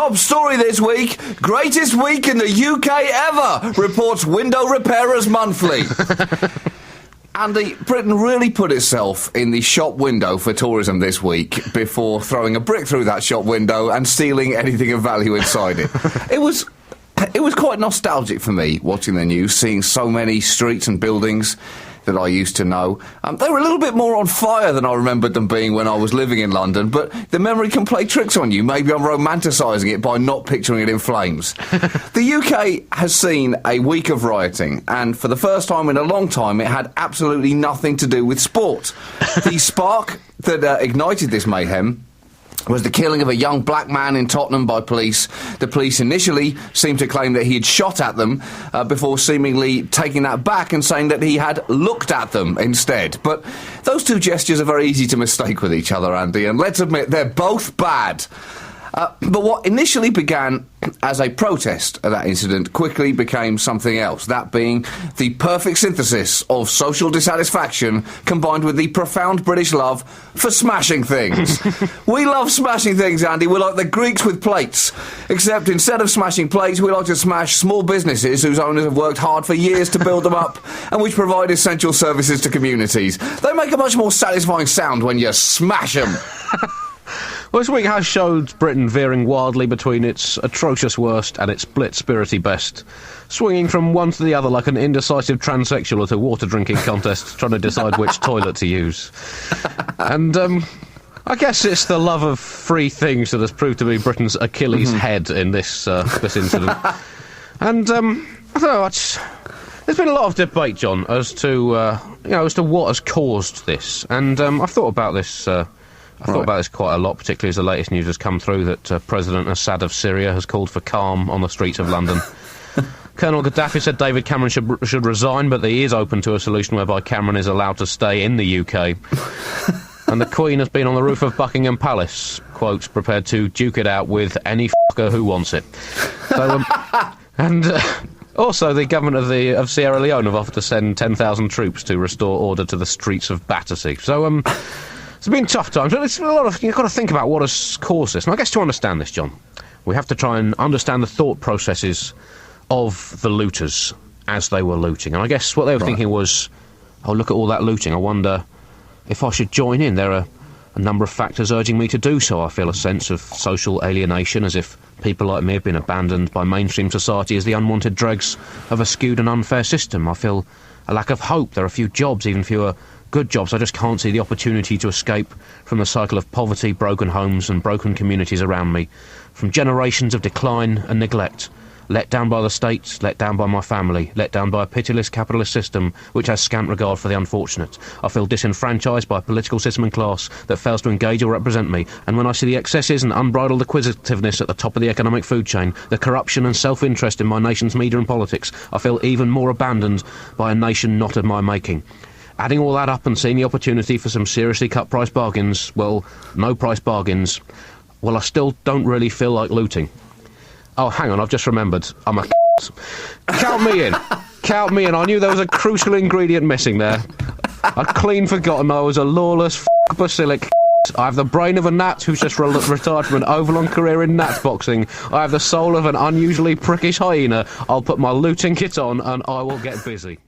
top story this week. Greatest week in the UK ever, reports Window Repairers Monthly. Andy, Britain really put itself in the shop window for tourism this week before throwing a brick through that shop window and stealing anything of value inside it. It was quite nostalgic for me watching the news, seeing so many streets and buildings that I used to know. They were a little bit more on fire than I remembered them being when I was living in London, but the memory can play tricks on you. Maybe I'm romanticising it by not picturing it in flames. The UK has seen a week of rioting, and for the first time in a long time, it had absolutely nothing to do with sport. The spark that ignited this mayhem was the killing of a young black man in Tottenham by police. The police initially seemed to claim that he had shot at them before seemingly taking that back and saying that he had looked at them instead. But those two gestures are very easy to mistake with each other, Andy, and let's admit they're both bad. But what initially began as a protest at that incident quickly became something else, that being the perfect synthesis of social dissatisfaction combined with the profound British love for smashing things. We love smashing things, Andy. We're like the Greeks with plates. Except instead of smashing plates, we like to smash small businesses whose owners have worked hard for years to build them up and which provide essential services to communities. They make a much more satisfying sound when you smash them. Well, this week has showed Britain veering wildly between its atrocious worst and its split-spirity best, swinging from one to the other like an indecisive transsexual at a water-drinking contest, trying to decide which toilet to use. And, I guess it's the love of free things that has proved to be Britain's Achilles head in this incident. And, I don't know, there's been a lot of debate, John, as to what has caused this. And, I've thought about this... I thought about this quite a lot, particularly as the latest news has come through that President Assad of Syria has called for calm on the streets of London. Colonel Gaddafi said David Cameron should resign, but he is open to a solution whereby Cameron is allowed to stay in the UK. And the Queen has been on the roof of Buckingham Palace, quote, prepared to duke it out with any fucker who wants it. So, also, the government of Sierra Leone have offered to send 10,000 troops to restore order to the streets of Battersea. So, it's been tough times, but it's a lot of, you've got to think about what has caused this. And I guess to understand this, John, we have to try and understand the thought processes of the looters as they were looting. And I guess what they were thinking was, oh, look at all that looting. I wonder if I should join in. There are a number of factors urging me to do so. I feel a sense of social alienation, as if people like me have been abandoned by mainstream society as the unwanted dregs of a skewed and unfair system. I feel a lack of hope. There are few jobs, even fewer good jobs. I just can't see the opportunity to escape from the cycle of poverty, broken homes and broken communities around me, from generations of decline and neglect, let down by the state, let down by my family, let down by a pitiless capitalist system which has scant regard for the unfortunate. I feel disenfranchised by a political system and class that fails to engage or represent me, and when I see the excesses and unbridled acquisitiveness at the top of the economic food chain, the corruption and self-interest in my nation's media and politics, I feel even more abandoned by a nation not of my making. Adding all that up and seeing the opportunity for some seriously cut price bargains, well, no price bargains, well, I still don't really feel like looting. Oh, hang on, I've just remembered. I'm a Count me in. Count me in. I knew there was a crucial ingredient missing there. I'd clean forgotten I was a lawless basilic. I have the brain of a gnat who's just retired from an overlong career in gnat boxing. I have the soul of an unusually prickish hyena. I'll put my looting kit on and I will get busy.